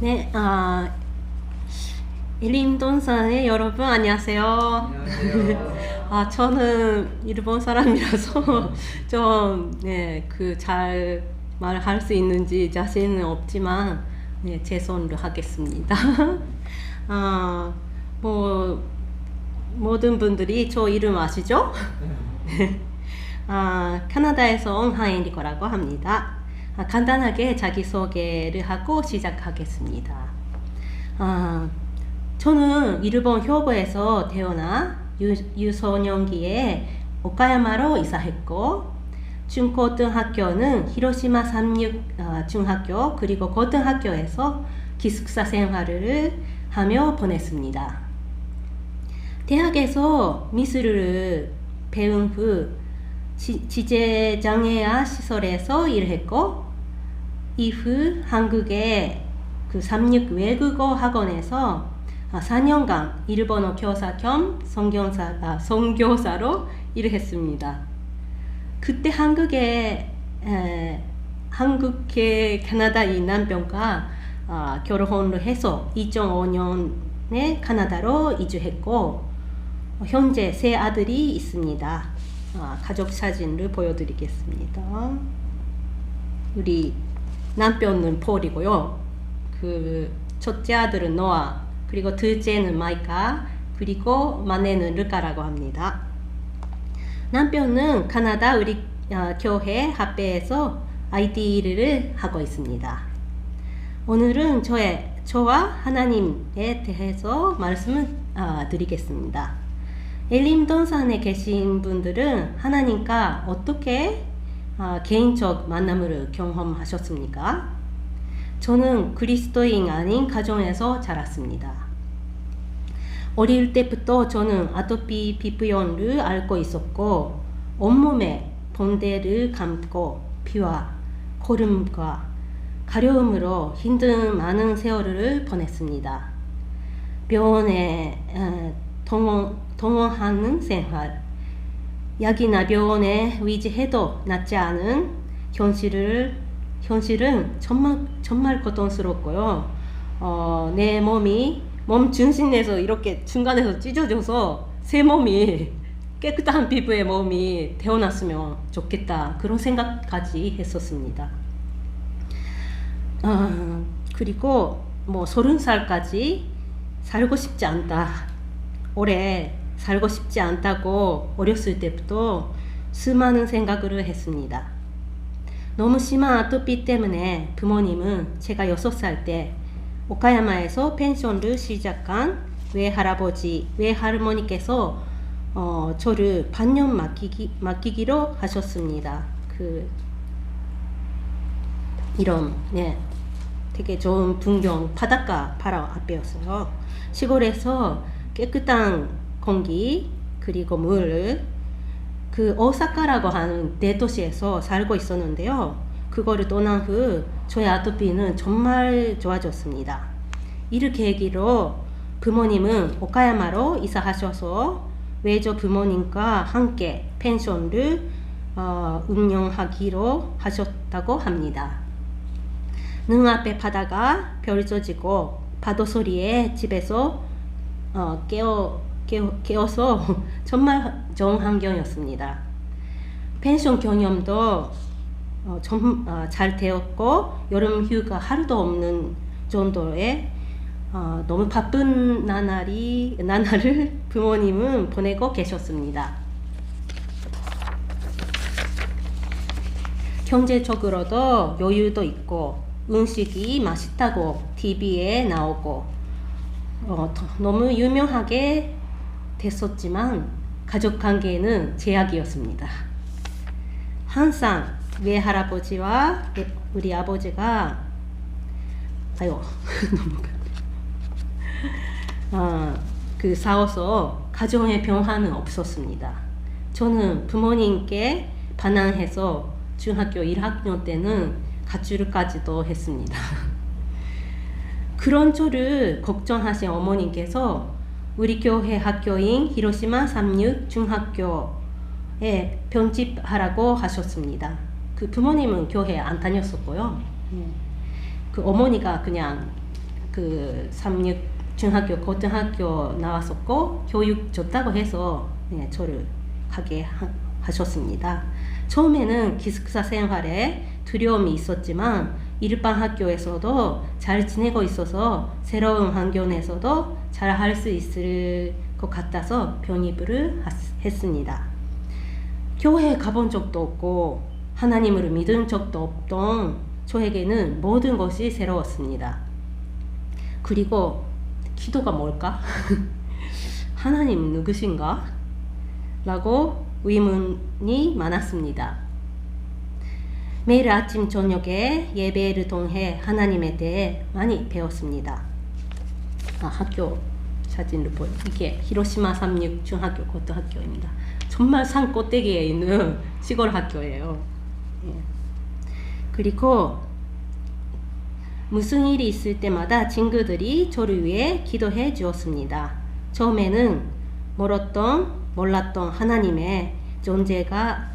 네, 일림동산의 여러분 안녕하세요. 안녕하세요. 저는 일본 사람이라서 잘 말할 수 있는지 자신은 없지만, 제 손으로 하겠습니다. 뭐, 모든 분들이 저 이름 아시죠? 캐나다에서 온 하인리거라고 합니다. 간단하게 자기소개를 하고 시작하겠습니다. 저는 일본 효고에서 태어나 유소년기에 오카야마로 이사했고, 중고등학교는 히로시마 삼육 중학교 그리고 고등학교에서 기숙사 생활을 하며 보냈습니다. 대학에서 미술을 배운 후 지체장애아 시설에서 일했고, 이후 한국의 삼육 외국어 학원에서 4년간 일본어 교사 겸 선교사로 일을 했습니다. 그때 한국의 캐나다인 남편과 결혼을 해서 2005년에 카나다로 이주했고, 현재 세 아들이 있습니다. 가족 사진을 보여드리겠습니다. 우리 남편은 폴이고요. 첫째 아들은 노아, 그리고 둘째는 마이카, 그리고 막내는 르카라고 합니다. 남편은 카나다 우리 교회 합회에서 IT 일을 하고 있습니다. 오늘은 저와 하나님에 대해서 말씀을 드리겠습니다. 엘림동산에 계신 분들은 하나님과 어떻게 개인적 만남을 경험하셨습니까? 저는 그리스도인 아닌 가정에서 자랐습니다. 어릴 때부터 저는 아토피 피부염을 앓고 있었고, 온몸에 번데를 감고 피와 고름과 가려움으로 힘든 많은 세월을 보냈습니다. 병원에 동원하는 생활, 약이나 병원에 의지해도 낫지 않은 현실은 정말 고통스럽고요. 내 몸 중심에서 이렇게 중간에서 찢어져서 새 몸이 깨끗한 피부의 몸이 태어났으면 좋겠다, 그런 생각까지 했었습니다. 그리고 30살까지 살고 싶지 않다, 오래 살고 싶지 않다고 어렸을 때부터 수많은 생각을 했습니다. 너무 심한 아토피 때문에 부모님은 제가 6살 때 오카야마에서 펜션을 시작한 외할머니께서 저를 반년 맡기기로 하셨습니다. 이런 되게 좋은 풍경, 바닷가 바로 앞이었어요. 시골에서 깨끗한 공기 그리고 물, 오사카라고 하는 대도시에서 살고 있었는데요. 그거를 떠난 후 저의 아토피는 정말 좋아졌습니다. 이를 계기로 부모님은 오카야마로 이사하셔서 외조 부모님과 함께 펜션을 운영하기로 하셨다고 합니다. 눈앞에 바다가 펼쳐지고 파도 소리에 집에서 깨어서 정말 좋은 환경이었습니다. 펜션 경험도 잘 되었고, 여름 휴가 하루도 없는 정도의 너무 바쁜 나날을 부모님은 보내고 계셨습니다. 경제적으로도 여유도 있고 음식이 맛있다고 TV에 나오고 너무 유명하게 됐었지만 가족관계는 제약이었습니다. 항상 외할아버지와 우리 아버지가 싸워서 가정의 평화는 없었습니다. 저는 부모님께 반항해서 중학교 1학년 때는 가출까지도 했습니다. 그런 저를 걱정하신 어머님께서 우리 교회 학교인 히로시마 삼육 중학교에 편집하라고 하셨습니다. 부모님은 교회 안 다녔었고요. 어머니가 그냥 그 36 중학교, 고등학교 나왔었고 교육 좋다고 해서 네, 저를 가게 하셨습니다. 처음에는 기숙사 생활에 두려움이 있었지만 일반 학교에서도 잘 지내고 있어서 새로운 환경에서도 잘 할 수 있을 것 같아서 편입을 했습니다. 교회에 가본 적도 없고 하나님을 믿은 적도 없던 저에게는 모든 것이 새로웠습니다. 그리고 기도가 뭘까? 하나님 누구신가? 라고 의문이 많았습니다. 매일 아침 저녁에 예배를 통해 하나님에 대해 많이 배웠습니다. 학교 사진을 보여. 이게 히로시마 36 중학교 고등학교입니다. 정말 산 꼭대기에 있는 시골 학교예요. 예. 그리고 무슨 일이 있을 때마다 친구들이 저를 위해 기도해 주었습니다. 처음에는 몰랐던 하나님의 존재가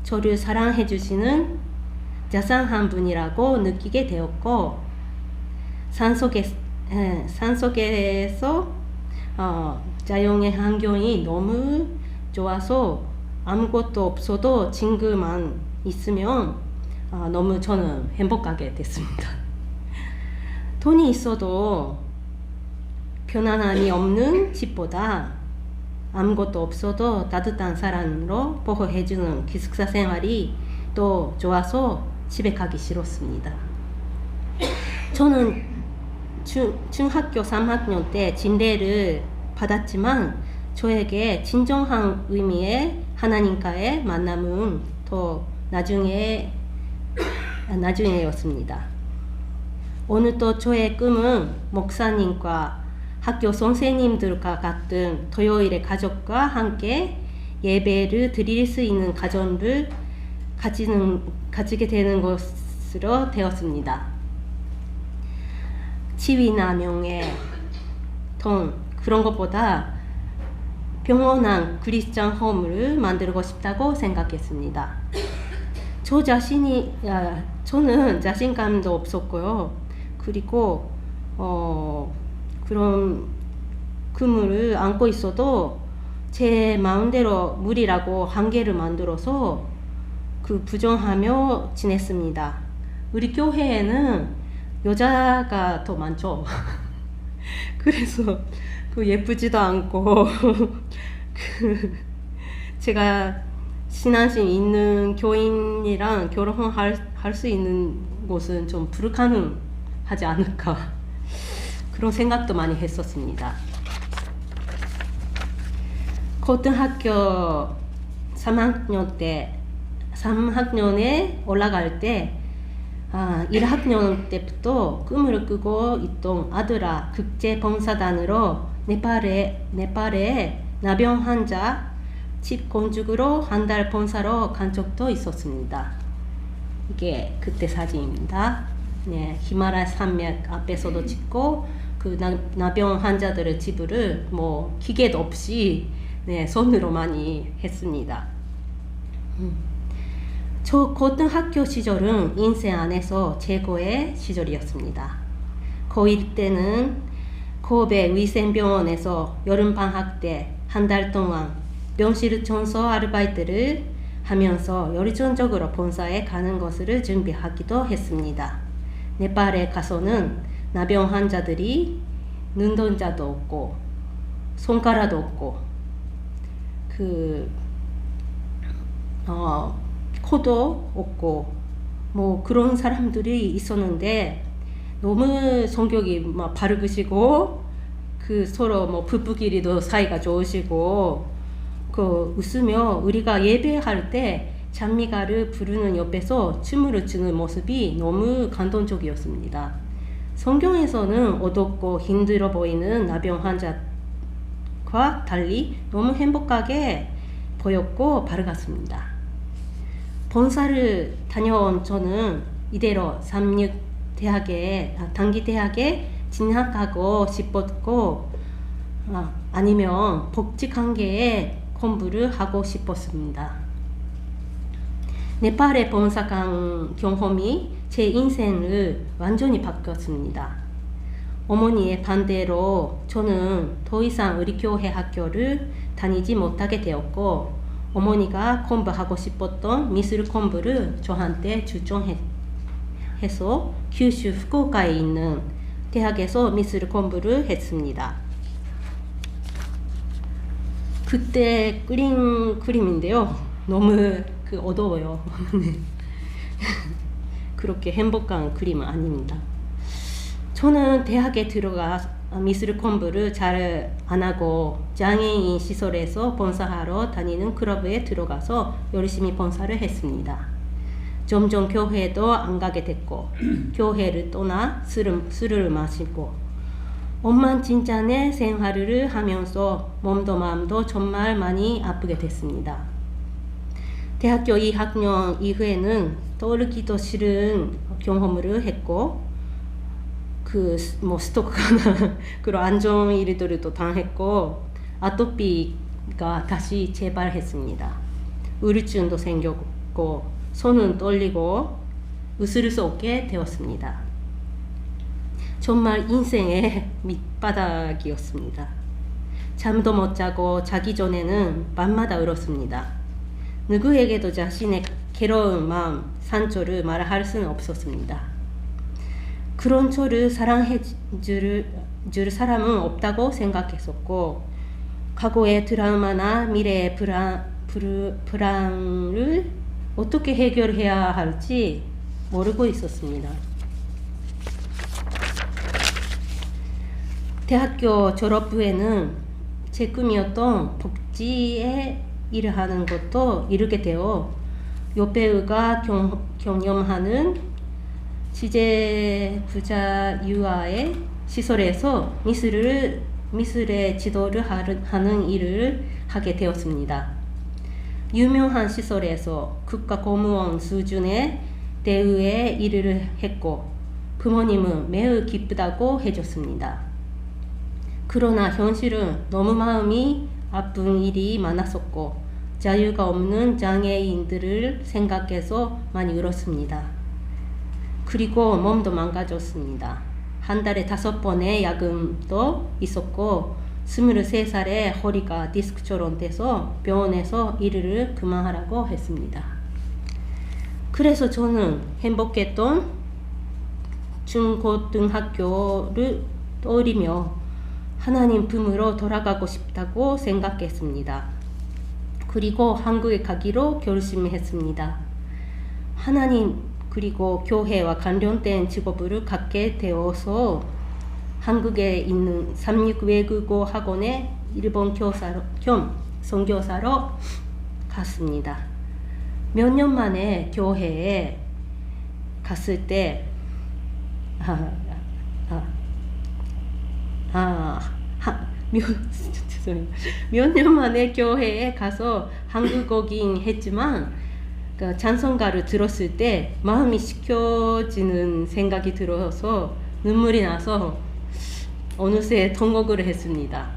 저를 사랑해 주시는 자상한 분이라고 느끼게 되었고 산속에서 자연의 환경이 너무 좋아서 아무것도 없어도 친구만 있으면 너무 저는 행복하게 됐습니다. 돈이 있어도 편안함이 없는 집보다 아무것도 없어도 따뜻한 사람으로 보호해주는 기숙사 생활이 또 좋아서 집에 가기 싫었습니다. 저는 중학교 3학년 때 진대를 받았지만 저에게 진정한 의미의 하나님과의 만남은 더 나중에였습니다. 오늘도 저의 꿈은 목사님과 학교 선생님들과 같은 토요일에 가족과 함께 예배를 드릴 수 있는 가정을 가지게 되는 것으로 되었습니다. 지위나 명예, 돈 그런 것보다 평온한 크리스찬 홈을 만들고 싶다고 생각했습니다. 저는 자신감도 없었고요. 그리고 그런 그물을 안고 있어도 제 마음대로 무리라고 한계를 만들어서 부정하며 지냈습니다. 우리 교회에는 여자가 더 많죠. 그래서 예쁘지도 않고 제가 신앙심 있는 교인이랑 결혼할 수 있는 곳은 좀 불가능하지 않을까 그런 생각도 많이 했었습니다. 고등학교 3학년에 올라갈 때 1학년 때부터 꿈을 꾸고 있던 아들아 국제봉사단으로 네팔에 나병 환자 집 건축으로 한 달 봉사로 간 적도 있었습니다. 이게 그때 사진입니다. 네, 히말라야 산맥 앞에서도 찍고 나병 환자들의 집을 기계도 없이 손으로 많이 했습니다. 저 고등학교 시절은 인생 안에서 최고의 시절이었습니다. 고1 때는 고베 위생병원에서 여름방학 때 한 달 동안 병실 청소 아르바이트를 하면서 열정적으로 본사에 가는 것을 준비하기도 했습니다. 네팔에 가서는 나병 환자들이 눈동자도 없고 손가락도 없고 코도 없고 그런 사람들이 있었는데 너무 성격이 바르시고 서로 부부끼리도 사이가 좋으시고 웃으며 우리가 예배할 때 찬미가를 부르는 옆에서 춤을 추는 모습이 너무 감동적이었습니다. 성경에서는 어둡고 힘들어 보이는 나병 환자와 달리 너무 행복하게 보였고 밝았습니다. 본사를 다녀온 저는 이대로 36 단기 대학에 진학하고 싶었고 아니면 복지관계에 공부를 하고 싶었습니다. 네팔에 본사 간 경험이 제 인생을 완전히 바꿨습니다. 어머니의 반대로 저는 더 이상 우리 교회 학교를 다니지 못하게 되었고, 어머니가 공부하고 싶었던 미술 공부를 저한테 추천해서 규슈 후쿠오카에 있는 대학에서 미술 공부를 했습니다. 그때 그린 그림인데요. 너무 어두워요. 그렇게 행복한 그림은 아닙니다. 저는 대학에 들어가 미술 공부를 잘 안 하고 장애인 시설에서 봉사하러 다니는 클럽에 들어가서 열심히 봉사를 했습니다. 점점 교회도 안 가게 됐고 교회를 떠나 술을 마시고 엉망진창의 생활을 하면서 몸도 마음도 정말 많이 아프게 됐습니다. 대학교 2학년 이후에는 떠오르기도 싫은 경험을 했고 스토커나 그런 안 좋은 일들을 또 당했고 아토피가 다시 재발했습니다. 우울증도 생겼고 손은 떨리고 웃을 수 없게 되었습니다. 정말 인생의 밑바닥이었습니다. 잠도 못 자고 자기 전에는 밤마다 울었습니다. 누구에게도 자신의 괴로운 마음, 상처를 말할 수는 없었습니다. 그런 저를 사랑해 줄 사람은 없다고 생각했었고 과거의 드라마나 미래의 불안을 어떻게 해결해야 할지 모르고 있었습니다. 대학교 졸업 후에는 제 꿈이었던 복지에 일을 하는 것도 이루게 되어 여배우가 경험하는 지재 부자유아의 시설에서 미술의 지도를 하는 일을 하게 되었습니다. 유명한 시설에서 국가공무원 수준의 대우의 일을 했고 부모님은 매우 기쁘다고 해줬습니다. 그러나 현실은 너무 마음이 아픈 일이 많았었고 자유가 없는 장애인들을 생각해서 많이 울었습니다. 그리고 몸도 망가졌습니다. 한 달에 5번의 야근도 있었고 23살에 허리가 디스크처럼 돼서 병원에서 일을 그만하라고 했습니다. 그래서 저는 행복했던 중고등학교를 떠올리며 하나님 품으로 돌아가고 싶다고 생각했습니다. 그리고 한국에 가기로 결심했습니다. 하나님 그리고 교회와 관련된 직업을 갖게 되어서 한국에 있는 삼육 외국어 학원에 일본 교사로 겸 선교사로 갔습니다. 몇 년 만에 교회에 갔을 때 몇 년 만에 교회에 가서 한국어긴 했지만 그 찬송가를 들었을 때 마음이 식혀지는 생각이 들어서 눈물이 나서 어느새 통곡을 했습니다.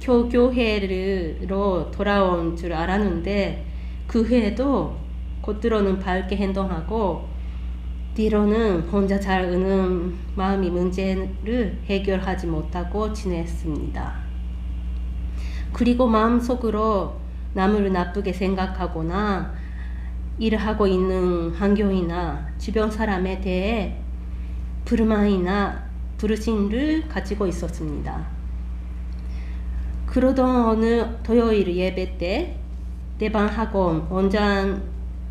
교회로 돌아온 줄 알았는데 그 후에도 겉으로는 밝게 행동하고 뒤로는 혼자 잘 우는 마음이 문제를 해결하지 못하고 지냈습니다. 그리고 마음속으로 남을 나쁘게 생각하거나 일을 하고 있는 환경이나 주변 사람에 대해 불만이나 불신을 가지고 있었습니다. 그러던 어느 토요일 예배 때 대방학원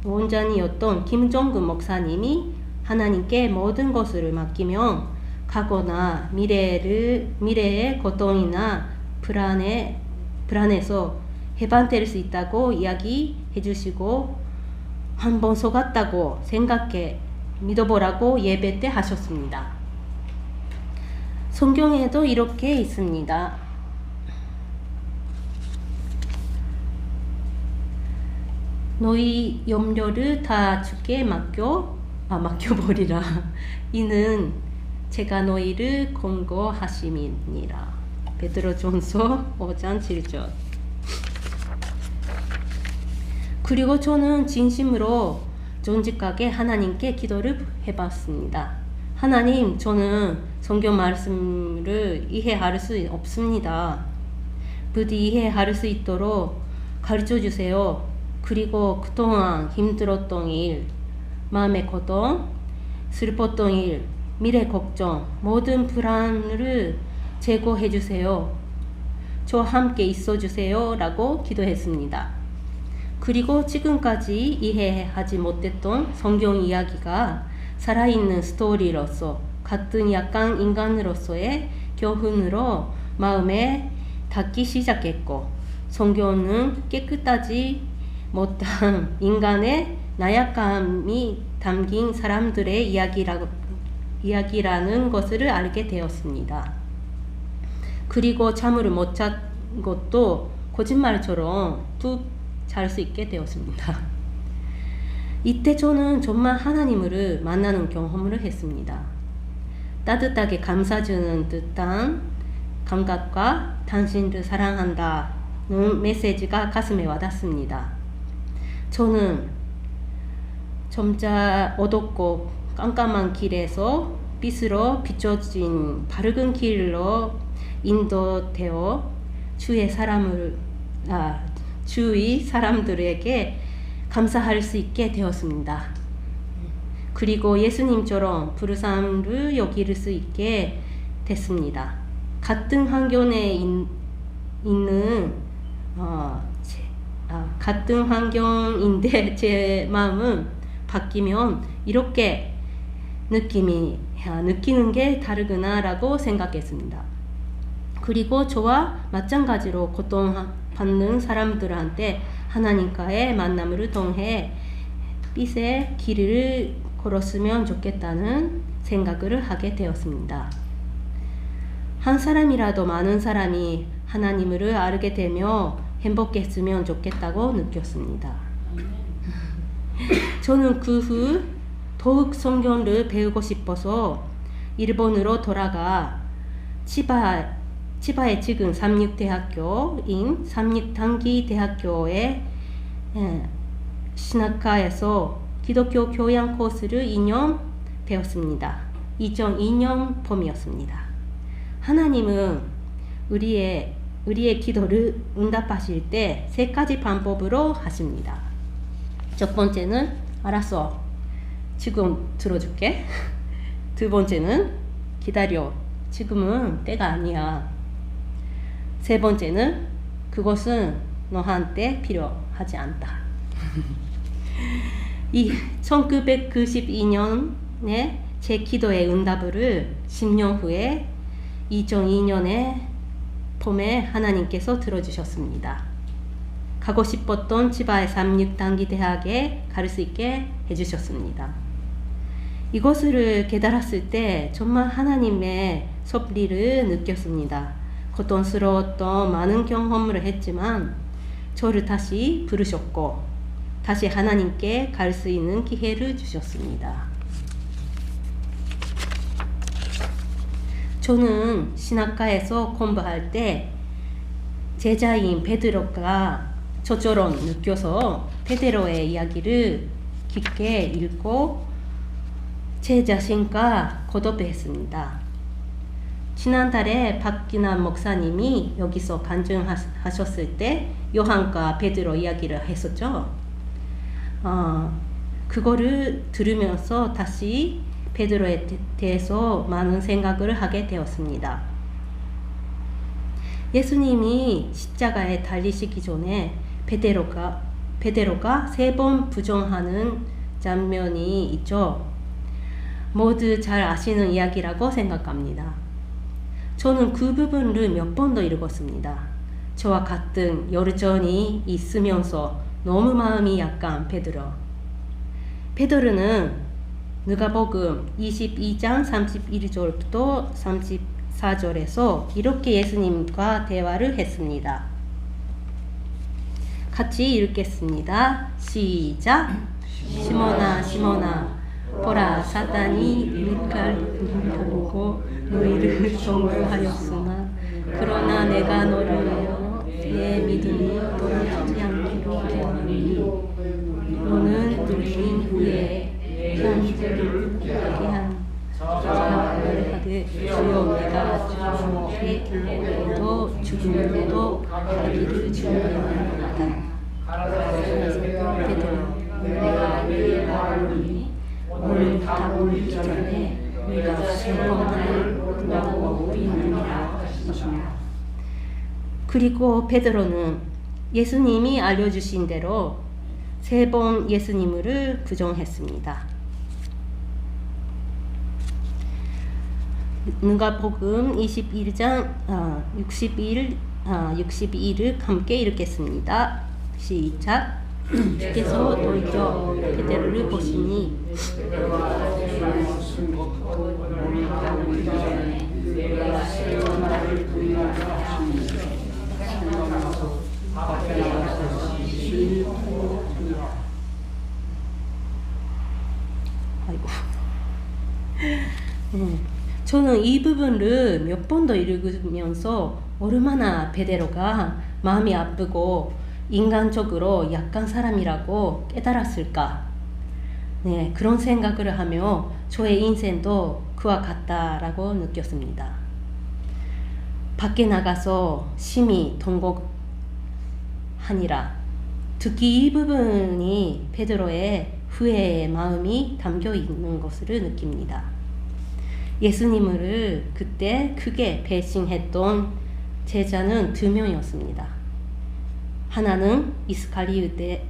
원장이었던 김종근 목사님이 하나님께 모든 것을 맡기면 과거나 미래의 고통이나 불안에서 해방될 수 있다고 이야기해 주시고 한번 속았다고 생각해 믿어보라고 예배 때 하셨습니다. 성경에도 이렇게 있습니다. 너희 염려를 다 주께 맡겨버리라. 이는 제가 너희를 권고하심이니라. 베드로전서 5장 7절. 그리고 저는 진심으로 정직하게 하나님께 기도를 해봤습니다. 하나님, 저는 성경 말씀을 이해할 수 없습니다. 부디 이해할 수 있도록 가르쳐 주세요. 그리고 그동안 힘들었던 일, 마음의 고통, 슬펐던 일, 미래 걱정, 모든 불안을 제거해 주세요. 저와 함께 있어 주세요. 라고 기도했습니다. 그리고 지금까지 이해하지 못했던 성경 이야기가 살아있는 스토리로서 같은 약간 인간으로서의 교훈으로 마음에 닿기 시작했고, 성경은 깨끗하지 못한 인간의 나약함이 담긴 사람들의 이야기라는 것을 알게 되었습니다. 그리고 잠을 못 잔 것도 거짓말처럼 툭 잘 수 있게 되었습니다. 이때 저는 정말 하나님을 만나는 경험을 했습니다. 따뜻하게 감싸주는 듯한 감각과 당신을 사랑한다는 메시지가 가슴에 와닿습니다. 저는 점차 어둡고 깜깜한 길에서 빛으로 비춰진 밝은 길로 인도되어 주위 사람들에게 감사할 수 있게 되었습니다. 그리고 예수님처럼 부르심을 여길 수 있게 됐습니다. 같은 환경에 같은 환경인데 제 마음은 바뀌면 이렇게 느끼는 게 다르구나라고 생각했습니다. 그리고 저와 마찬가지로 고통받는 사람들한테 하나님과의 만남을 통해 빛의 길을 걸었으면 좋겠다는 생각을 하게 되었습니다. 한 사람이라도 많은 사람이 하나님을 알게 되며 행복했으면 좋겠다고 느꼈습니다. 저는 그 후 더욱 성경을 배우고 싶어서 일본으로 돌아가 치바의 지금 삼육대학교인 삼육단기대학교의 신학과에서 기독교 교양 코스를 2년 배웠습니다. 2002년 봄이었습니다. 하나님은 우리의 기도를 응답하실 때 3가지 방법으로 하십니다. 첫 번째는 알았어, 지금 들어줄게. 두 번째는 기다려, 지금은 때가 아니야. 세 번째는 그것은 너한테 필요하지 않다. 이 1992년에 제 기도의 응답을 10년 후에 2002년에 봄에 하나님께서 들어주셨습니다. 가고 싶었던 치바의 삼육단기 대학에 갈 수 있게 해주셨습니다. 이것을 깨달았을 때 정말 하나님의 섭리를 느꼈습니다. 고통스러웠던 많은 경험을 했지만 저를 다시 부르셨고 다시 하나님께 갈 수 있는 기회를 주셨습니다. 저는 신학과에서 공부할 때 제자인 베드로가 저처럼 느껴서 베드로의 이야기를 깊게 읽고 제 자신과 거듭했습니다. 지난달에 박기남 목사님이 여기서 간증하셨을 때 요한과 베드로 이야기를 했었죠. 그거를 들으면서 다시 베드로에 대해서 많은 생각을 하게 되었습니다. 예수님이 십자가에 달리시기 전에 베드로가 3번 부정하는 장면이 있죠. 모두 잘 아시는 이야기라고 생각합니다. 저는 그 부분을 몇 번 더 읽었습니다. 저와 같은 열정이 있으면서 너무 마음이 약한 베드로는 누가복음 22장 31절부터 34절에서 이렇게 예수님과 대화를 했습니다. 같이 읽겠습니다. 시작. 시몬아 시몬아, 보라, 사탄이 일가르고 너희를 경고하였으나 그러나 내가 너를 위하여 내 믿음이 떨어지지 않기로 기도하니 너는 들린 후에 편지를 하게 한 이르되 주여 내가 주님께도 죽음에도 가기를 준비하노라. 베드로 내가 내 마음이 오늘부터 오기 전에 내가 3번 모른다고 부인하리라. 그리고 베드로는 예수님이 알려주신 대로 3번 예수님을 부정했습니다. 누가복음 21장 62를 함께 읽겠습니다. 시작. 주께서 돌이켜 베드로를 보시니 아이고. 저는 이 부분을 몇 번 더 읽으면서 얼마나 베드로가 마음이 아프고 인간적으로 약한 사람이라고 깨달았을까. 네, 그런 생각을 하며 저의 인생도 그와 같다라고 느꼈습니다. 밖에 나가서 심히 통곡하니라. 특히 이 부분이 베드로의 후회의 마음이 담겨 있는 것을 느낍니다. 예수님을 그때 크게 배신했던 제자는 2명이었습니다. 하나는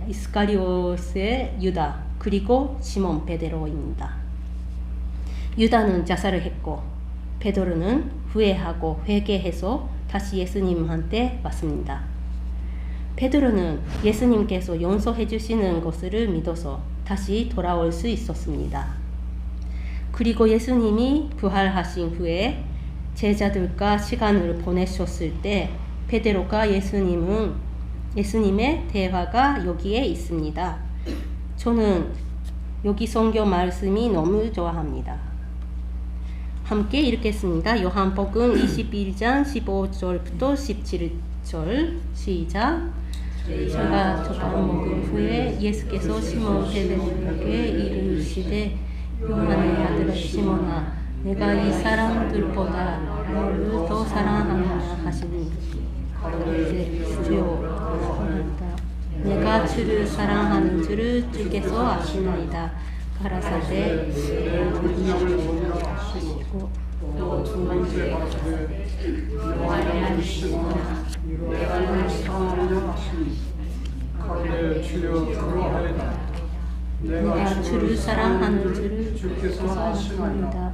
이스카리오스의 유다, 그리고 시몬 베드로입니다. 유다는 자살을 했고 베드로는 후회하고 회개해서 다시 예수님한테 왔습니다. 베드로는 예수님께서 용서해 주시는 것을 믿어서 다시 돌아올 수 있었습니다. 그리고 예수님이 부활하신 후에 제자들과 시간을 보내셨을 때 베드로가 예수님의 대화가 여기에 있습니다. 저는 여기 성경 말씀이 너무 좋아합니다. 함께 읽겠습니다. 요한복음 21장 15절부터 17절 시작. 제가 족밥 먹은 후에 예수께서 시몬 베드로에게 이르시되 요한의 아들 시몬아 내가 이 사람들보다 너를 더 사랑하느냐 하시니 그때 주여 내가 주를 사랑하는 줄을 주께서 아시나이다. 가라사대 하시고 내가 주를 사랑하는 줄을 주께서 아십니다.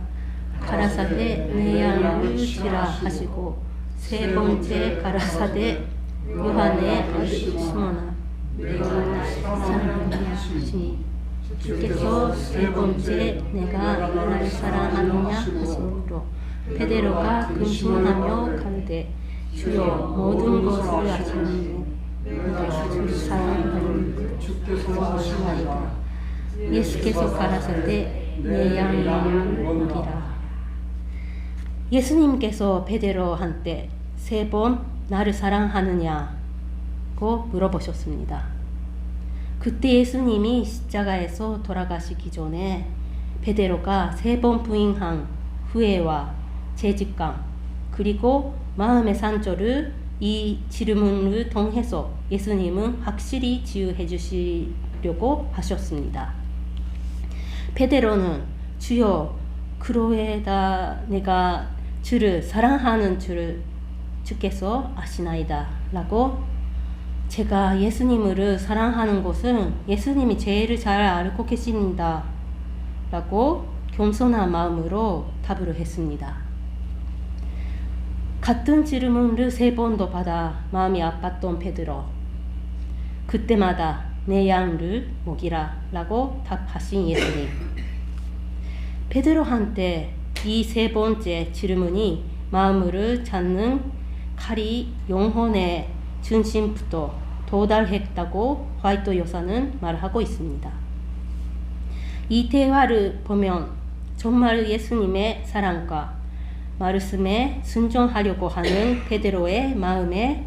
가라사대 내 양을 치라 하시고 3번째 가라사대 요한의 아들 시몬아 내가 사랑하느냐 하시니 주께서 3번째 내가 나를 사랑하느냐 하시므로 베드로가 근심하며 가로되 주여 모든 것을 아시니 내가 주를 사랑하는 주께서 아시나이다. 예수께서 가라사대 내 양을 먹이라. 예수님께서 베드로한테 3번 나를 사랑하느냐고 물어보셨습니다. 그때 예수님이 십자가에서 돌아가시기 전에 베드로가 3번 부인한 후회와 죄책감 그리고 마음의 상처를 이 질문을 통해서 예수님은 확실히 치유해 주시려고 하셨습니다. 베드로는 주여 그로에다 내가 주를 사랑하는 줄을 주께서 아시나이다 라고 제가 예수님을 사랑하는 것은 예수님이 제일 잘 알고 계십니다 라고 겸손한 마음으로 답을 했습니다. 같은 질문을 3번도 받아 마음이 아팠던 베드로 그때마다 내 양을 먹이라 라고 답하신 예수님. 베드로한테 이 3번째 질문이 마음을 찾는 칼이 영혼의 중심부터 도달했다고 화이트 여사는 말하고 있습니다. 이 대화를 보면 정말 예수님의 사랑과 말씀에 순종하려고 하는 베드로의 마음에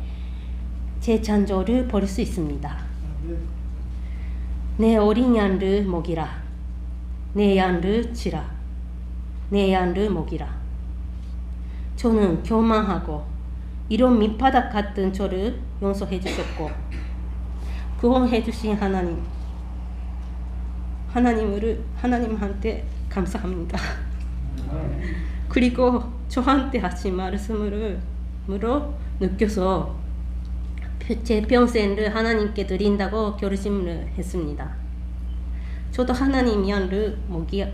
재창조를 볼 수 있습니다. 내 어린 양을 먹이라. 내 양을 치라. 내 양을 먹이라. 저는 교만하고 이런 밑바닥 같은 저를 용서해 주셨고 구원해 주신 하나님한테 감사합니다. 그리고 저한테 하신 말씀으로 느껴서 제 평생을 하나님께 드린다고 결심을 했습니다. 저도 하나님 양을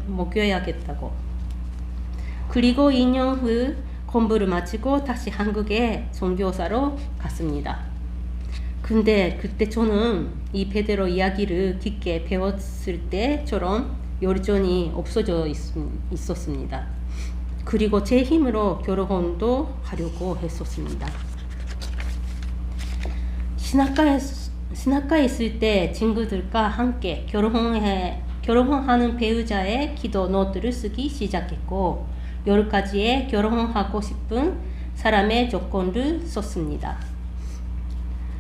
먹여야겠다고. 그리고 2년 후 공부를 마치고 다시 한국에 선교사로 갔습니다. 근데 그때 저는 이 베드로 이야기를 깊게 배웠을 때처럼 열정이 없어져 있었습니다. 그리고 제 힘으로 결혼도 하려고 했었습니다. 신학가에 있을 때 친구들과 함께 결혼하는 배우자의 기도 노트를 쓰기 시작했고 10가지의 결혼하고 싶은 사람의 조건을 썼습니다.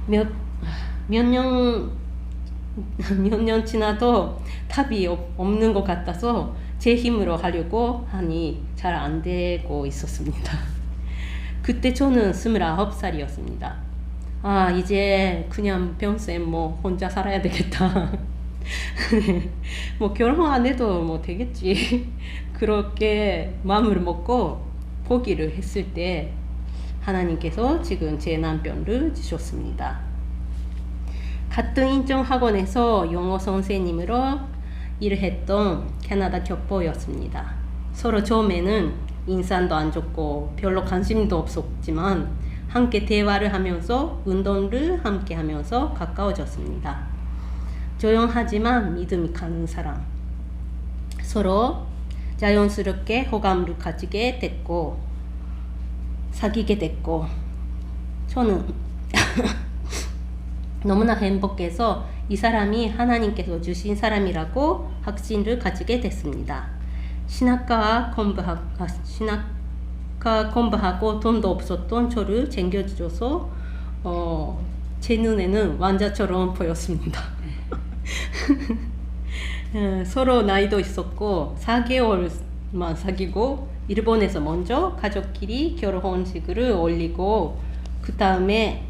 몇 년 지나도 답이 없는 것 같아서 제 힘으로 하려고 하니 잘 안 되고 있었습니다. 그때 저는 29살이었습니다. 이제 그냥 평생 혼자 살아야 되겠다. 결혼 안 해도 되겠지. 그렇게 마음을 먹고 포기를 했을 때 하나님께서 지금 제 남편을 주셨습니다. 같은 인정학원에서 영어 선생님으로 일을 했던 캐나다 교포였습니다. 서로 처음에는 인상도 안 좋고 별로 관심도 없었지만 함께 대화를 하면서 운동을 함께 하면서 가까워졌습니다. 조용하지만 믿음이 가는 사람. 서로 자연스럽게 호감을 가지게 됐고 사귀게 됐고 저는 너무나 행복해서 이 사람이 하나님께서 주신 사람이라고 확신을 가지게 됐습니다. 신학과 공부하고 돈도 없었던 저를 챙겨줘서 제 눈에는 왕자처럼 보였습니다. 서로 나이도 있었고 4개월만 사귀고 일본에서 먼저 가족끼리 결혼식을 올리고 그 다음에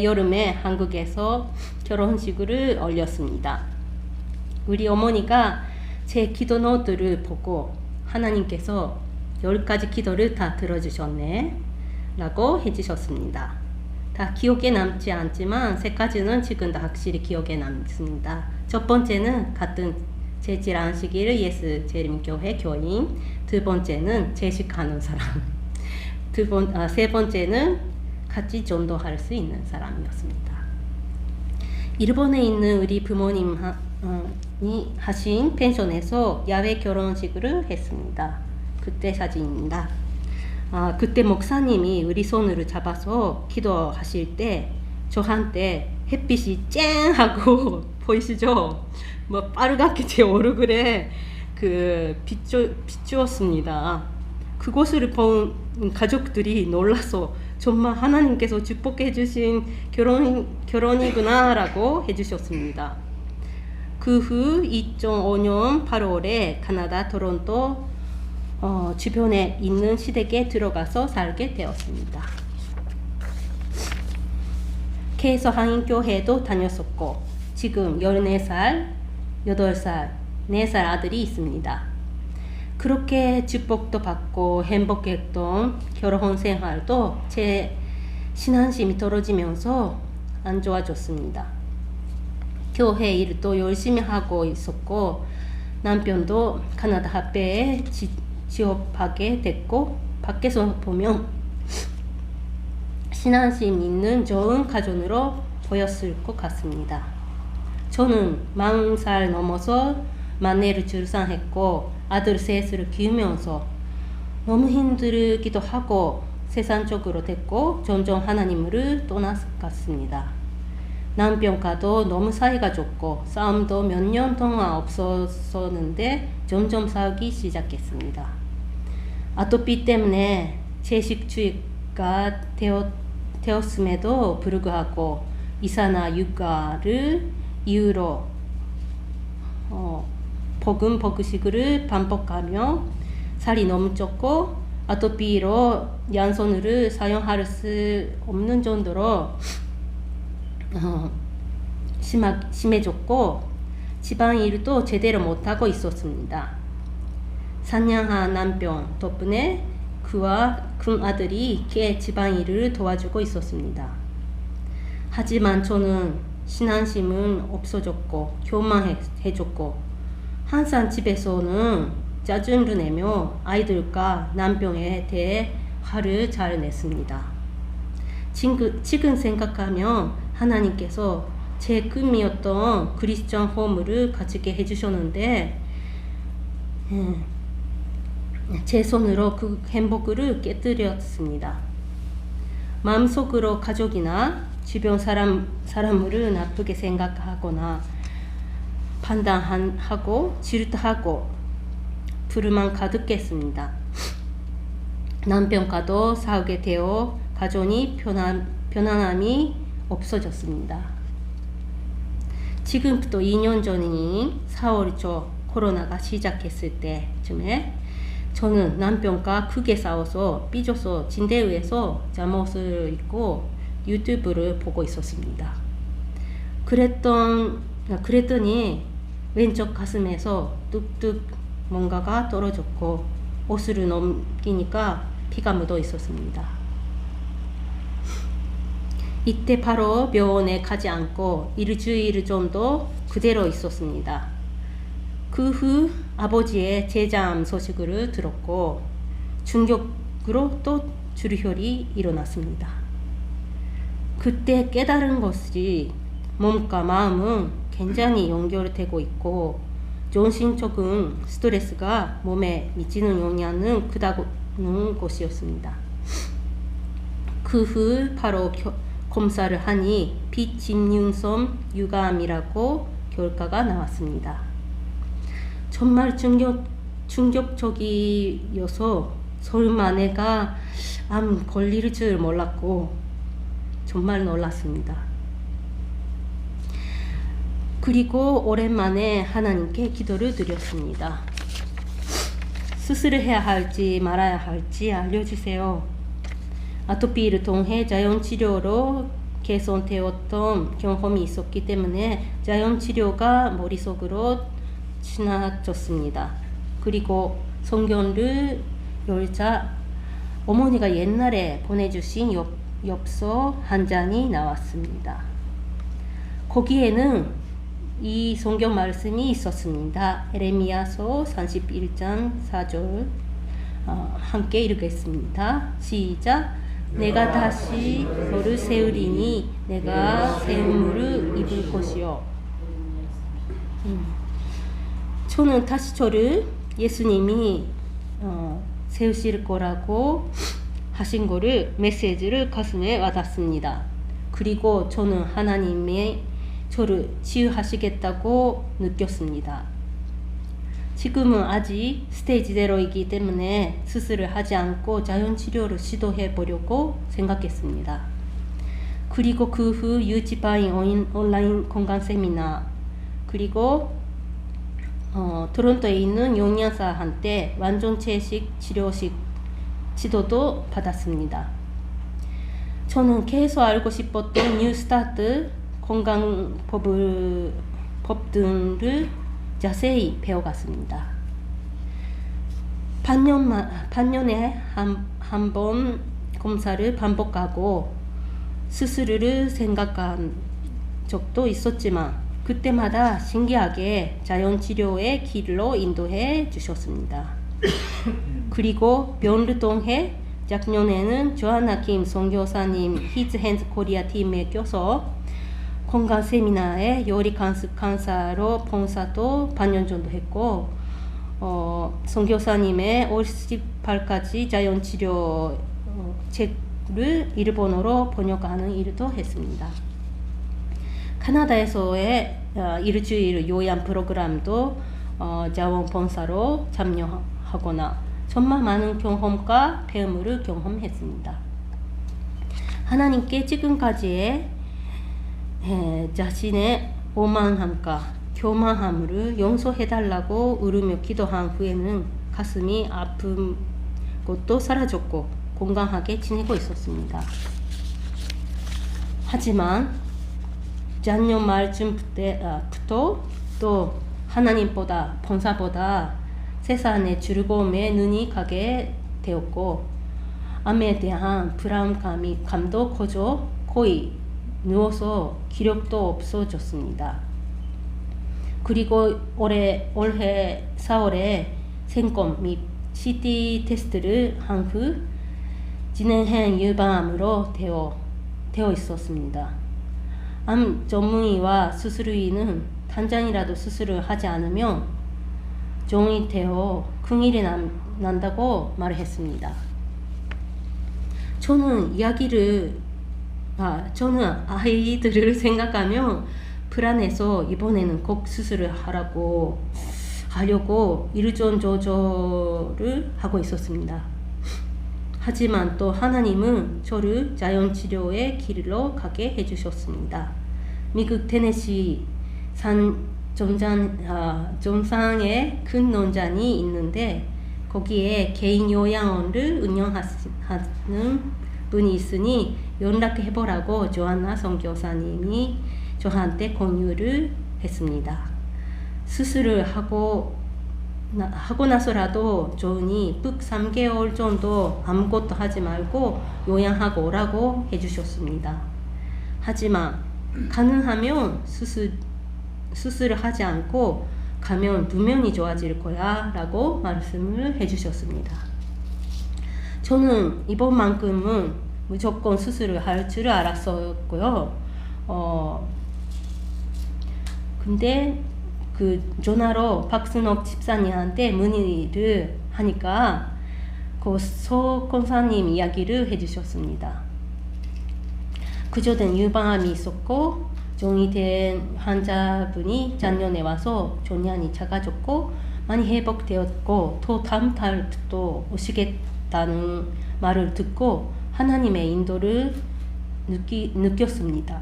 여름에 한국에서 결혼식을 올렸습니다. 우리 어머니가 제 기도 노트를 보고 하나님께서 10가지 기도를 다 들어주셨네 라고 해주셨습니다. 다 기억에 남지 않지만 3가지는 지금 다 확실히 기억에 남습니다. 첫 번째는 같은 재질 안식일 예수 재림교회 교인, 두 번째는 채식하는 사람, 세 번째는 같이 전도할 수 있는 사람이었습니다. 일본에 있는 우리 부모님이 하신 펜션에서 야외 결혼식을 했습니다. 그때 사진입니다. 그때 목사님이 우리 손을 잡아서 기도하실 때 저한테 햇빛이 쨍 하고 보이시죠? 빨갛게 제 얼굴에 비추었습니다. 그것을 본 가족들이 놀라서 정말 하나님께서 축복해 주신 결혼이구나 라고 해주셨습니다. 그 후 2005년 8월에 카나다 토론토 주변에 있는 시댁에 들어가서 살게 되었습니다. 케이서 한인교회도 다녔었고 지금 14살, 8살, 4살 아들이 있습니다. 그렇게 축복도 받고 행복했던 결혼 생활도 제 신앙심이 떨어지면서 안 좋아졌습니다. 교회 일도 열심히 하고 있었고 남편도 카나다 학교에 취업하게 됐고 밖에서 보면 신앙심 있는 좋은 가정으로 보였을 것 같습니다. 저는 40살 넘어서 만내를 출산했고 아들 셋을 키우면서 너무 힘들기도 하고 세상적으로 됐고 점점 하나님을 떠나갔습니다. 남편과도 너무 사이가 좋고 싸움도 몇 년 동안 없었었는데 점점 싸우기 시작했습니다. 아토피 때문에 채식주의가 되었음에도 불구하고 이사나 육아를 이유로 복음식을 반복하며 살이 너무 쪘고 아토피로 양손을 사용할 수 없는 정도로 심해졌고 집안일도 제대로 못하고 있었습니다. 산양한 남편 덕분에 그와 큰 아들이 걔 집안일을 도와주고 있었습니다. 하지만 저는 신앙심은 없어졌고 교만해졌고 항상 집에서는 짜증을 내며 아이들과 남편에 대해 화를 잘 냈습니다. 지금 생각하면 하나님께서 제 꿈이었던 크리스천 홈을 가지게 해주셨는데 제 손으로 그 행복을 깨뜨렸습니다. 마음속으로 가족이나 주변 사람을 나쁘게 생각하거나 판단하고 질투하고 불만 가득했습니다. 남편과도 싸우게 되어 가정이 편안함이 없어졌습니다. 지금부터 2년 전인 4월 초 코로나가 시작했을 때쯤에 저는 남편과 크게 싸워서 삐져서 침대 위에서 잠옷을 입고 유튜브를 보고 있었습니다. 그랬더니 왼쪽 가슴에서 뚝뚝 뭔가가 떨어졌고 옷을 넘기니까 피가 묻어 있었습니다. 이때 바로 병원에 가지 않고 일주일 정도 그대로 있었습니다. 그 후 아버지의 췌장 소식을 들었고 충격으로 또 출혈이 일어났습니다. 그때 깨달은 것이 몸과 마음은 굉장히 연결되고 있고 정신적인 스트레스가 몸에 미치는 영향은 크다는 것이었습니다. 그 후 바로 검사를 하니 비침윤성 유감이라고 결과가 나왔습니다. 정말 충격적이어서 설마 내가 암 걸릴 줄 몰랐고 정말 놀랐습니다. 그리고 오랜만에 하나님께 기도를 드렸습니다. 수술을 해야 할지 말아야 할지 알려주세요. 아토피를 통해 자연치료로 개선되었던 경험이 있었기 때문에 자연치료가 머릿속으로 지나쳤습니다. 그리고 성경을 열자 어머니가 옛날에 보내주신 엽서 한 장이 나왔습니다. 거기에는 이 성경 말씀이 있었습니다. 에레미야서 31장 4절 함께 읽겠습니다. 시작. 내가 다시 너를 세우리니 내가 새 눈물을 입을 것이요. 저는 다시 저를 예수님이 세우실 거라고 하신 거를 메시지를 가슴에 와닿습니다. 그리고 저는 하나님의 저를 치유하시겠다고 느꼈습니다. 지금은 아직 스테이지 0이기 때문에 수술을 하지 않고 자연치료를 시도해 보려고 생각했습니다. 그리고 그 후 유치바인 온라인 건강 세미나 그리고 토론토에 있는 영양사한테 완전체식 치료식 지도도 받았습니다. 저는 계속 알고 싶었던 뉴스타트 건강법 등을 자세히 배워갔습니다. 반년에 한 번 검사를 반복하고 수술을 생각한 적도 있었지만 그때마다 신기하게 자연치료의 길로 인도해 주셨습니다. 그리고 병을 통해 작년에는 조하나 김 선교사님 히즈 핸즈 코리아 팀에 껴서 건강 세미나에 요리 강사로 봉사도 반년 정도 했고 선교사님의 58가지 자연치료 책을 일본어로 번역하는 일도 했습니다. 캐나다에서의 일주일 요양 프로그램도 자원봉사로 참여하거나 정말 많은 경험과 배움을 경험했습니다. 하나님께 지금까지의 자신의 오만함과 교만함을 용서해달라고 울으며 기도한 후에는 가슴이 것도 사라졌고 건강하게 지내고 있었습니다. 하지만 작년 말쯤부터 또 하나님보다 봉사보다 세상의 즐거움에 눈이 가게 되었고 암에 대한 불안감도 커져 거의 누워서 기력도 없어졌습니다. 그리고 올해 4월에 생검 및 CT 테스트를 한 후 진행형 유방암으로 되어 있었습니다. 암 전문의와 수술의는 당장이라도 수술을 하지 않으면 종이 되어 큰일이 난다고 말했습니다. 저는 아이들을 생각하며 불안해서 이번에는 꼭 수술을 하려고 일전 조절을 하고 있었습니다. 하지만 또 하나님은 저를 자연치료의 길로 가게 해주셨습니다. 미국 테네시 산 정상에 큰 농장이 있는데 거기에 개인 요양원을 운영하는 분이 있으니 연락해보라고 조한나 선교사님이 저한테 권유를 했습니다. 수술을 하고 나서라도 좋으니 3개월 정도 아무것도 하지 말고 요양하고 오라고 해주셨습니다. 하지만 가능하면 수술을 하지 않고 가면 분명히 좋아질 거야 라고 말씀을 해주셨습니다. 저는 이번만큼은 무조건 수술을 할 줄 알았었고요. 근데 그 전화로 박순옥 집사님한테 문의를 하니까 그 소 권사님 이야기를 해주셨습니다. 구조된 유방암이 있었고 종이 된 환자분이 작년에 와서 종양이 작아졌고 많이 회복되었고 또 다음 달부터 오시겠다는 말을 듣고 하나님의 인도를 느꼈습니다.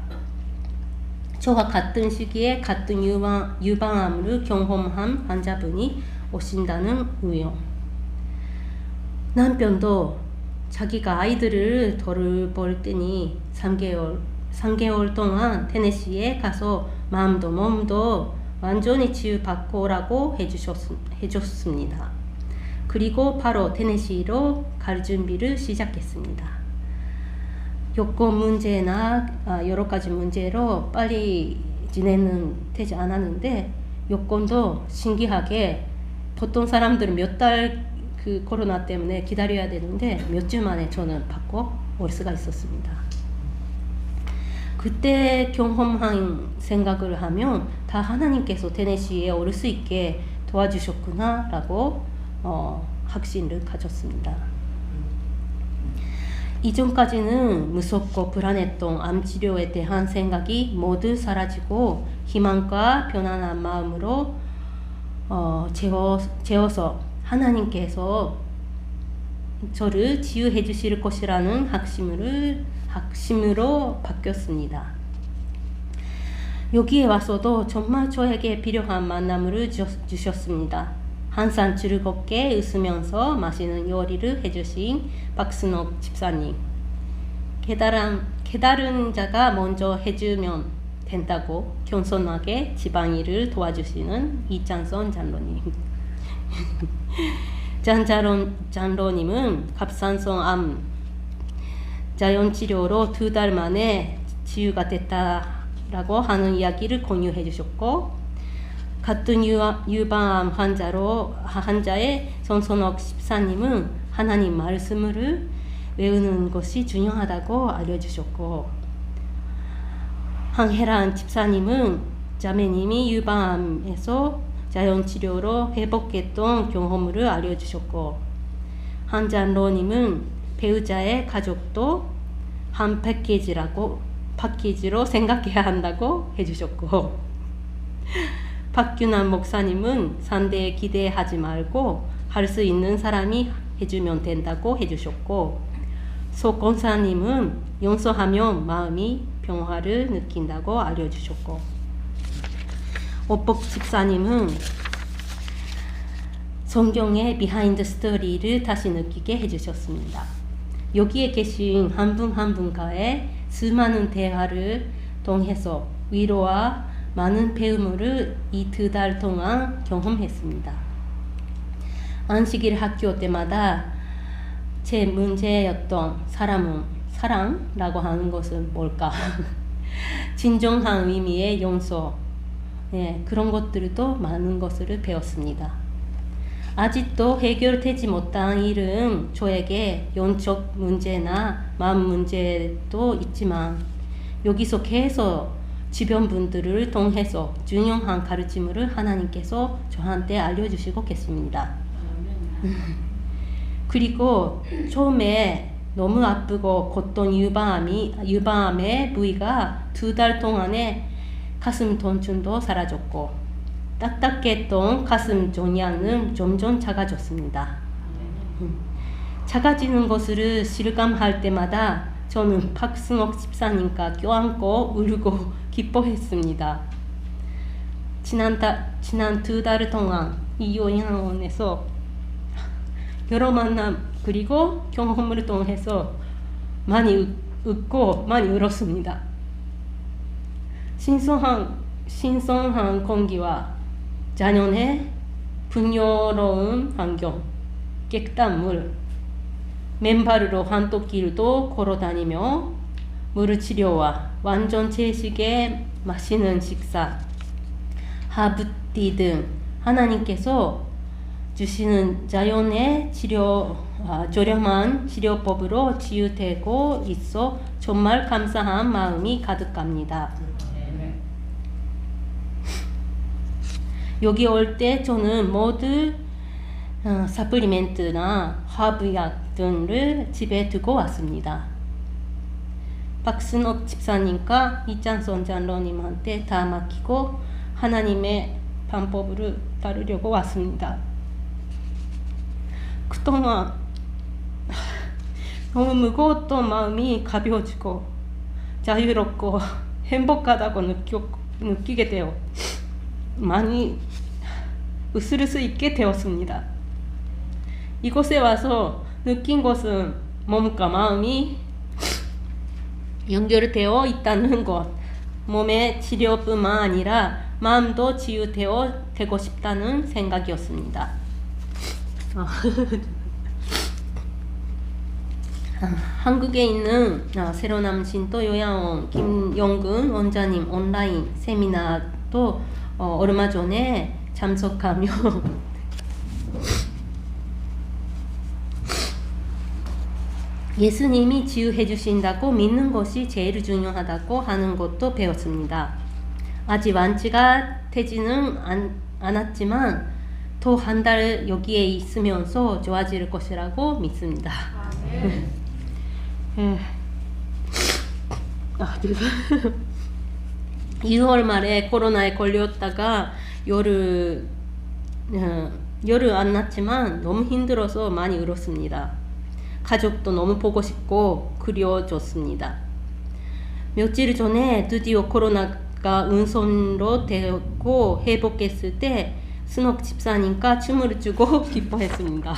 저와 같은 시기에 같은 유방암을 경험한 환자분이 오신다는 우연. 남편도 자기가 아이들을 돌볼 때니 3개월 동안 테네시에 가서 마음도 몸도 완전히 치유받고 오라고 해줬습니다. 그리고 바로 테네시로 갈 준비를 시작했습니다. 여권 문제나 여러 가지 문제로 빨리 되지 않았는데 여권도 신기하게 보통 사람들은 몇 달 그 코로나 때문에 기다려야 되는데 몇 주 만에 저는 받고 올 수가 있었습니다. 그때 경험한 생각을 하면 다 하나님께서 테네시에 올 수 있게 도와주셨구나 라고 확신을 가졌습니다. 이전까지는 무섭고 불안했던 암치료에 대한 생각이 모두 사라지고 희망과 편안한 마음으로 채워서 하나님께서 저를 치유해 주실 것이라는 확신으로 바뀌었습니다. 여기에 와서도 정말 저에게 필요한 만남을 주셨습니다. 항상 즐겁게 웃으면서 맛있는 요리를 해주신 박순옥 집사님, 깨달은 자가 먼저 해주면 된다고 겸손하게 집안일을 도와주시는 이창선 장로님, 장로님은 갑상선 암 자연치료로 2달 만에 치유가 됐다라고 하는 이야기를 공유해 주셨고, 같은 유방암 환자의 손선옥 집사님은 하나님 말씀을 외우는 것이 중요하다고 알려주셨고, 황혜란 집사님은 자매님이 유방암에서 자연치료로 회복했던 경험을 알려주셨고, 한장로님은 배우자의 가족도 한 패키지로 생각해야 한다고 해주셨고, 박균환 목사님은 상대에 기대하지 말고 할 수 있는 사람이 해주면 된다고 해주셨고, 소 권사님은 용서하면 마음이 평화를 느낀다고 알려주셨고, 오복 집사님은 성경의 비하인드 스토리를 다시 느끼게 해주셨습니다. 여기에 계신 한 분 한 분과의 수많은 대화를 통해서 위로와 많은 배움을 이 2달 동안 경험했습니다. 안식일 학교 때마다 제 문제였던 사랑라고 하는 것은 뭘까? 진정한 의미의 용서, 그런 것들도 많은 것을 배웠습니다. 아직도 해결되지 못한 일은 저에게 영적 문제나 마음 문제도 있지만 여기서 계속 주변 분들을 통해서 중요한 가르침을 하나님께서 저한테 알려주시고 계십니다. 그리고 처음에 너무 아프고 고통 유방암의 부위가 2달 동안에 가슴 통증도 사라졌고 딱딱했던 가슴 종양은 점점 작아졌습니다. 작아지는 것을 실감할 때마다 저는 박승옥 집사님과 껴안고 울고 기뻐했습니다. 지난 2달 동안 이 요양원에서 여러 만남 그리고 경험을 통해서 많이 웃고 많이 울었습니다. 신선한 공기와 자연의 풍요로운 환경, 깨끗한 물, 맨발로 한토길도 걸어다니며 물치료와 완전 채식에 맛있는 식사, 하브티 등 하나님께서 주시는 자연의 저렴한 치료법으로 치유되고 있어 정말 감사한 마음이 가득합니다. 여기 올 때 저는 모두 사플리멘트나 하브약 등을 집에 두고 왔습니다. 박순옥 집사님과 이찬선 장로님한테 다 맡기고 하나님의 방법을 따르려고 왔습니다. 그동안 너무 무거웠던 마음이 가벼워지고 자유롭고 행복하다고 느끼게 되어 많이 웃을 수 있게 되었습니다. 이곳에 와서 느낀 것은 몸과 마음이 연결되어 있다는 것, 몸의 치료뿐만 아니라 마음도 치유되고 싶다는 생각이었습니다. 한국에 있는 새로남 신도 요양원 김영근 원장님 온라인 세미나도 얼마 전에 참석하며 예수님이 치유해 주신다고 믿는 것이 제일 중요하다고 하는 것도 배웠습니다. 아직 완치가 되지는 않았지만 또 한 달 여기에 있으면서 좋아질 것이라고 믿습니다. 6월 말에 코로나에 걸렸다가 열을 안 났지만 너무 힘들어서 많이 울었습니다. 가족도 너무 보고 싶고 그리워졌습니다. 며칠 전에 드디어 코로나가 은선로 되고 회복했을 때 순옥 집사님과 춤을 추고 기뻐했습니다.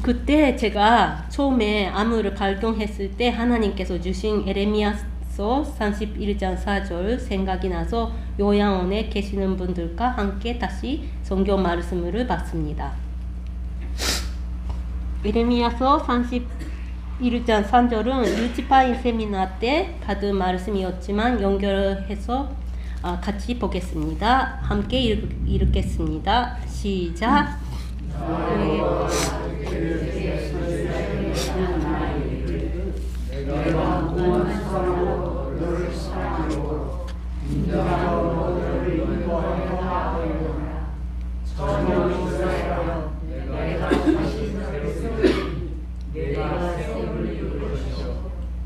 그때 제가 처음에 암을 발견했을 때 하나님께서 주신 에레미야서 31장 4절 생각이 나서 요양원에 계시는 분들과 함께 다시 성경 말씀을 봤습니다. 에레미야서 31장 3절은 유치파인 세미나 때 받은 말씀이었지만 연결해서 같이 보겠습니다. 함께 읽겠습니다. 시작.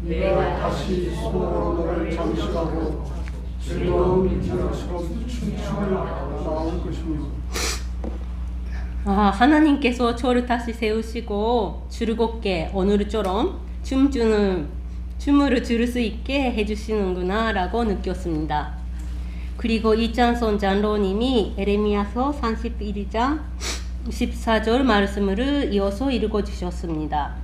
내가 다시 소원으로 너를 장식하고 즐거운 인자처럼 춤추며 나올 것입니다. 하나님께서 저를 다시 세우시고 즐겁게 오늘처럼 춤을 출 수 있게 해주시는구나 라고 느꼈습니다. 그리고 이찬선 장로님이 에레미야서 31장 14절 말씀을 이어서 읽어주셨습니다.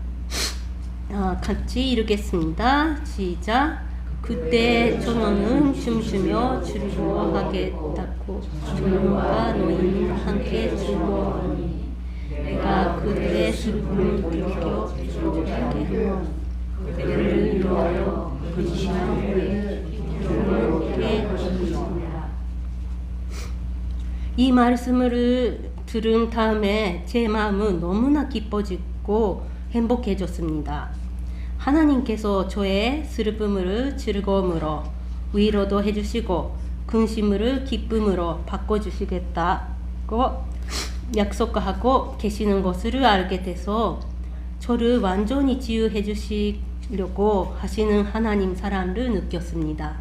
같이 읽겠습니다. 시작. 그때 전원은 춤추며 즐거워하겠다고 종과 노인은 함께 즐거워하니 내가 그들의 슬픔을 느껴 즐겁게 하며 그들을 위하여 그 지난 후에 즐겁게 하시리라. 이 말씀을 들은 다음에 제 마음은 너무나 기뻐지고 행복해졌습니다. 하나님께서 저의 슬픔을 즐거움으로 위로도 해주시고 근심을 기쁨으로 바꿔주시겠다고 약속하고 계시는 것을 알게 돼서 저를 완전히 치유해 주시려고 하시는 하나님 사랑을 느꼈습니다.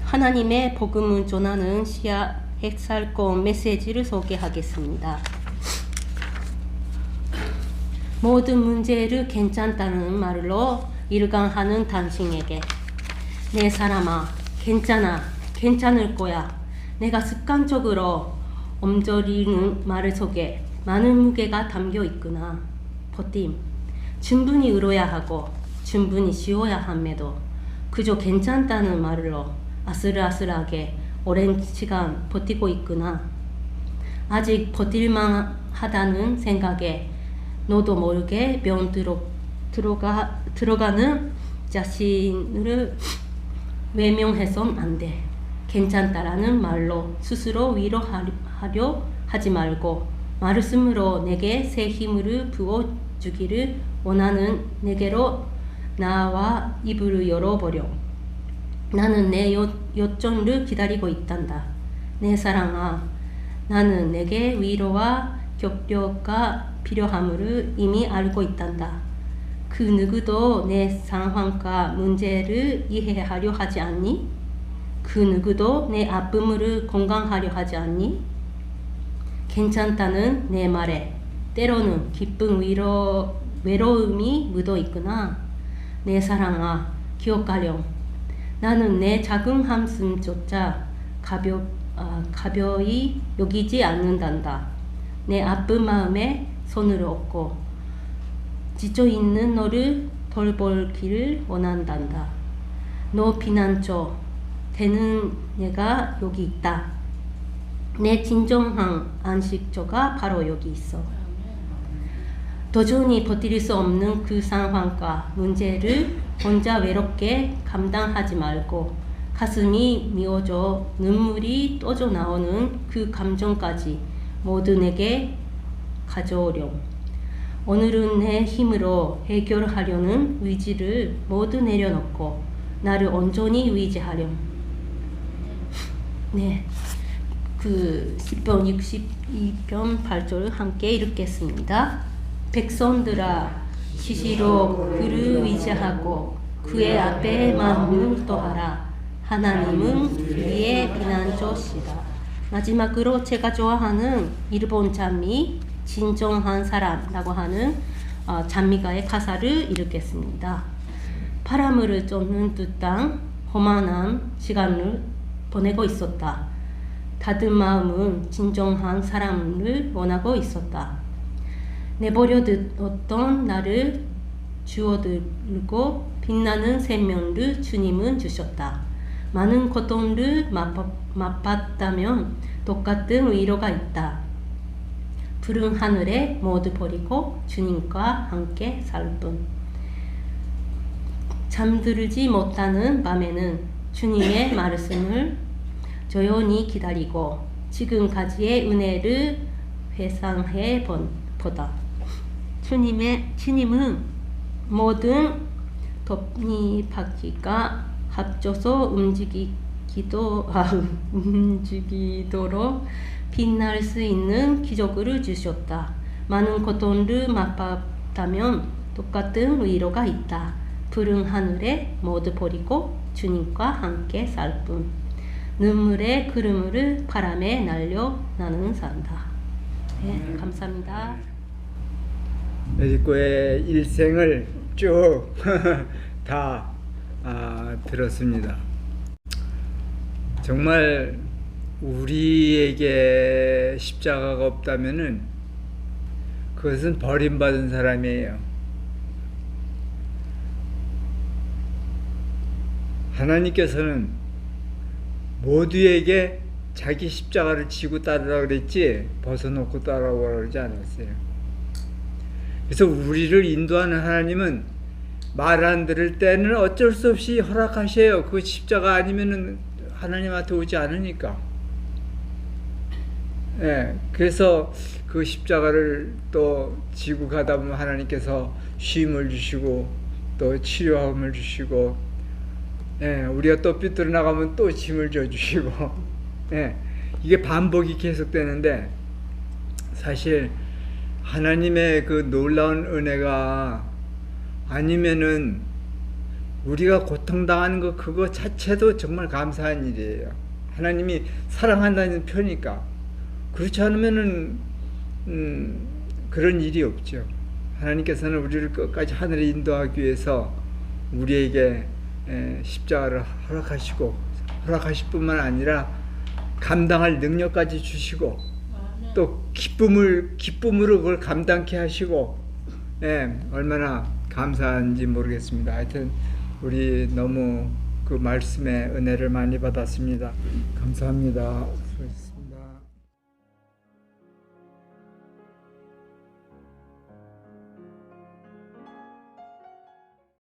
하나님의 복음을 전하는 시야 핵살공 메시지를 소개하겠습니다. 모든 문제를 괜찮다는 말로 일관하는 당신에게 내 사람아 괜찮아 괜찮을 거야. 내가 습관적으로 옮겨리는 말 속에 많은 무게가 담겨 있구나. 버팀 충분히 울어야 하고 충분히 쉬어야 함에도 그저 괜찮다는 말로 아슬아슬하게 오랜 시간 버티고 있구나. 아직 버틸만 하다는 생각에 너도 모르게 병 들어가는 자신을 외면해선 안 돼. 괜찮다라는 말로 스스로 위로하려 하지 말고 말씀으로 내게 새 힘을 부어주기를 원하는 내게로 나와 입을 열어버려. 나는 내 요청을 기다리고 있단다. 내 사랑아, 나는 내게 위로와 격려가 필요함을 이미 알고 있단다. 그 누구도 내 상황과 문제를 이해하려 하지 않니? 그 누구도 내 아픔을 공감하려 하지 않니? 괜찮다는 내 말에 때로는 기쁜 외로움이 묻어 있구나. 내 사랑아, 기억하렴. 나는 내 작은 한숨조차 가벼이 여기지 않는단다. 내 아픈 마음에 손을 얹고 지쳐있는 너를 돌보기를 원한단다. 너 피난처 되는 내가 여기 있다. 내 진정한 안식처가 바로 여기 있어. 도저히 버틸 수 없는 그 상황과 문제를 혼자 외롭게 감당하지 말고 가슴이 미어져 눈물이 떠져 나오는 그 감정까지 모두 내게 가져오렴. 오늘은 내 힘으로 해결하려는 의지를 모두 내려놓고 나를 온전히 의지하렴. 네, 그 10편 62편 8절을 함께 읽겠습니다. 백성들아, 시시로 그를 의지하고 그의 앞에 마음을 토하라. 하나님은 우리의 피난처시다. 마지막으로 제가 좋아하는 일본 찬미 진정한 사람라고 하는 찬미가의 가사를 읽겠습니다. 바람을 쫓는 듯한 험한한 시간을 보내고 있었다. 다들 마음은 진정한 사람을 원하고 있었다. 내버려 두었던 나를 주워들고 빛나는 생명을 주님은 주셨다. 많은 고통을 맛봤다면 똑같은 위로가 있다. 푸른 하늘에 모두 버리고 주님과 함께 살 뿐. 잠들지 못하는 밤에는 주님의 말씀을 조용히 기다리고 지금까지의 은혜를 회상해 보다. 주님은 모든 톱니바퀴가 합쳐서 움직이도록 빛날 수 있는 기적을 주셨다. 많은 고통을 맛봤다면 똑같은 위로가 있다. 푸른 하늘에 모두 버리고 주님과 함께 살 뿐. 눈물의 구름을 바람에 날려 나는 산다. 네, 감사합니다. 여지코의 일생을 쭉 다 들었습니다. 정말 우리에게 십자가가 없다면은 그것은 버림받은 사람이에요. 하나님께서는 모두에게 자기 십자가를 지고 따르라 그랬지 벗어놓고 따라오라 그러지 않았어요. 그래서 우리를 인도하는 하나님은 말 안 들을 때는 어쩔 수 없이 허락하셔요. 그 십자가 아니면은 하나님한테 오지 않으니까. 예, 그래서 그 십자가를 또 지고 가다 보면 하나님께서 쉼을 주시고 또 치료함을 주시고, 예, 우리가 또 삐뚤어 나가면 또 짐을 져 주시고, 예, 이게 반복이 계속되는데 사실 하나님의 그 놀라운 은혜가 아니면은 우리가 고통당하는 거 그거 자체도 정말 감사한 일이에요. 하나님이 사랑한다는 표니까. 그렇지 않으면은 그런 일이 없죠. 하나님께서는 우리를 끝까지 하늘에 인도하기 위해서 우리에게 십자가를 허락하실 뿐만 아니라 감당할 능력까지 주시고 또 기쁨으로 그걸 감당케 하시고, 얼마나 감사한지 모르겠습니다. 하여튼 우리 너무 그 말씀의 은혜를 많이 받았습니다. 감사합니다.